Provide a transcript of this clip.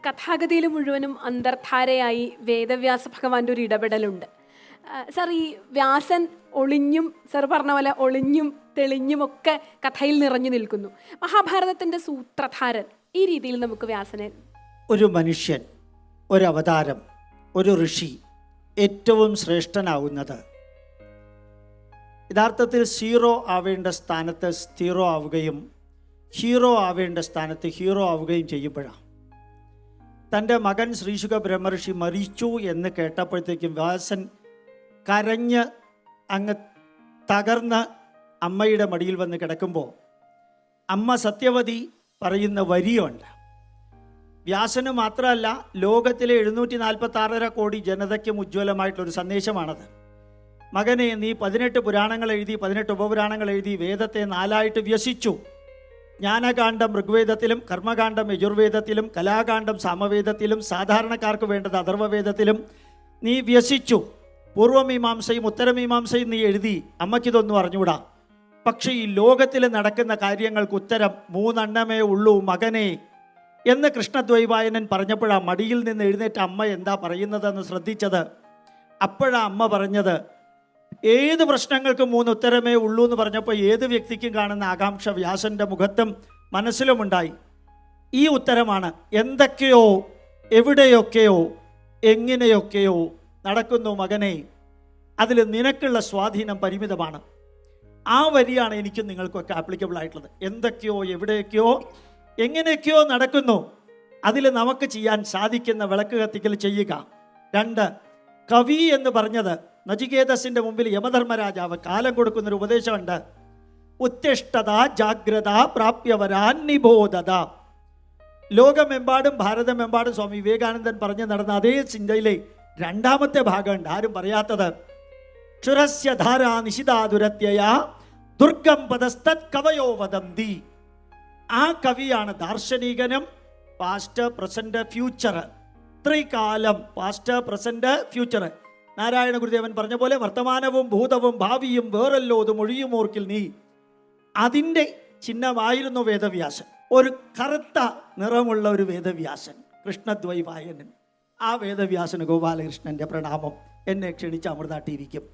കഥാഗതിയിൽ മുഴുവനും അന്തർധാരയായി വേദവ്യാസ ഭഗവാന്റെ ഒരു ഇടപെടലുണ്ട്. സാർ, ഈ വ്യാസൻ ഒളിഞ്ഞും, സാർ പറഞ്ഞ പോലെ ഒളിഞ്ഞും തെളിഞ്ഞും ഒക്കെ കഥയിൽ നിറഞ്ഞു നിൽക്കുന്നു. മഹാഭാരതത്തിൻ്റെ സൂത്രധാരൻ ഈ രീതിയിൽ നമുക്ക് വ്യാസനെ, ഒരു മനുഷ്യൻ, ഒരു അവതാരം, ഒരു ഋഷി ഏറ്റവും ശ്രേഷ്ഠനാവുന്നത് യഥാർത്ഥത്തിൽ സീറോ ആവേണ്ട സ്ഥാനത്ത് സീറോ ആവുകയും ഹീറോ ആവേണ്ട സ്ഥാനത്ത് ഹീറോ ആവുകയും ചെയ്യുമ്പോഴാണ്. തൻ്റെ മകൻ ശ്രീശുക ബ്രഹ്മർഷി മരിച്ചു എന്ന് കേട്ടപ്പോഴത്തേക്കും വ്യാസൻ കരഞ്ഞ് അങ്ങ് തകർന്ന് അമ്മയുടെ മടിയിൽ വന്ന് കിടക്കുമ്പോൾ അമ്മ സത്യവതി പറയുന്ന വരിയുണ്ട്. വ്യാസന് മാത്രമല്ല, ലോകത്തിലെ 746 കോടി ജനതയ്ക്കും ഉജ്ജ്വലമായിട്ടുള്ളൊരു സന്ദേശമാണത്. മകനെ, നീ 18 പുരാണങ്ങൾ എഴുതി, 18 ഉപപുരാണങ്ങൾ എഴുതി, വേദത്തെ 4 വ്യസിച്ചു. ജ്ഞാനകാന്ഡം ഋഗ്വേദത്തിലും കർമ്മകാന്ഡം യജുർവേദത്തിലും കലാകാന്ഡം സാമവേദത്തിലും സാധാരണക്കാർക്ക് വേണ്ടത് അഥർവവേദത്തിലും നീ വ്യസിച്ചു. പൂർവമീമാംസയും ഉത്തരമീമാംസയും നീ എഴുതി. അമ്മയ്ക്കിതൊന്നും അറിഞ്ഞൂടാ. പക്ഷേ ഈ ലോകത്തിൽ നടക്കുന്ന കാര്യങ്ങൾക്ക് ഉത്തരം 3 എണ്ണമേ ഉള്ളൂ മകനെ എന്ന് കൃഷ്ണദ്വൈപായനൻ പറഞ്ഞപ്പോഴാണ് മടിയിൽ നിന്ന് എഴുന്നേറ്റ അമ്മ എന്താ പറയുന്നതെന്ന് ശ്രദ്ധിച്ചത്. അപ്പോഴാണ് അമ്മ പറഞ്ഞത്, ഏത് പ്രശ്നങ്ങൾക്കും 3 ഉത്തരമേ ഉള്ളൂ എന്ന് പറഞ്ഞപ്പോൾ ഏത് വ്യക്തിക്കും കാണുന്ന ആകാംക്ഷ വ്യാസൻ്റെ മുഖത്തും മനസ്സിലുമുണ്ടായി. ഈ ഉത്തരമാണ്, എന്തൊക്കെയോ എവിടെയൊക്കെയോ എങ്ങനെയൊക്കെയോ നടക്കുന്നു മകനെ, അതിൽ നിനക്കുള്ള സ്വാധീനം പരിമിതമാണ്. ആ വരിയാണ് എനിക്കും നിങ്ങൾക്കൊക്കെ ആപ്ലിക്കബിൾ ആയിട്ടുള്ളത്. എന്തൊക്കെയോ എവിടെയൊക്കെയോ എങ്ങനെയൊക്കെയോ നടക്കുന്നു, അതിൽ നമുക്ക് ചെയ്യാൻ സാധിക്കുന്ന വിളക്ക് കത്തിക്കൽ ചെയ്യുക. 2, കവി എന്ന് പറഞ്ഞത് നചികേതസിൻ്റെ മുമ്പിൽ യമധർമ്മരാജാവ് കാലം കൊടുക്കുന്നൊരു ഉപദേശമുണ്ട്. ഉത്തിഷ്ഠത ജാഗ്രത പ്രാപ്യവരാൻ നിബോധത. ലോകമെമ്പാടും ഭാരതമെമ്പാടും സ്വാമി വിവേകാനന്ദൻ പറഞ്ഞു നടന്ന അതേ ചിന്തയിലെ 2ാമത്തെ ഭാഗമുണ്ട്, ആരും പറയാത്തത്. ക്ഷുരസ്യ ധാരാ നിശിതാതുരത്യയ ദുർഗം പദസ്തത് കവയോ വദന്തി. ആ കവിയാണ് ദാർശനികനും പാസ്റ്റ് പ്രസന്റ് ഫ്യൂച്ചർ, ത്രികാലം, പാസ്റ്റ് പ്രസന്റ് ഫ്യൂച്ചർ. നാരായണ ഗുരുദേവൻ പറഞ്ഞ പോലെ വർത്തമാനവും ഭൂതവും ഭാവിയും വേറെല്ലോതും ഒഴിയുമോർക്കിൽ നീ. അതിൻ്റെ ചിഹ്നമായിരുന്നു വേദവ്യാസൻ. ഒരു കറുത്ത നിറമുള്ള ഒരു വേദവ്യാസൻ, കൃഷ്ണദ്വൈപായനൻ. ആ വേദവ്യാസന് ഗോപാലകൃഷ്ണൻ്റെ പ്രണാമം. എന്നെ ക്ഷണിച്ച് അമൃത ടി വിക്കും.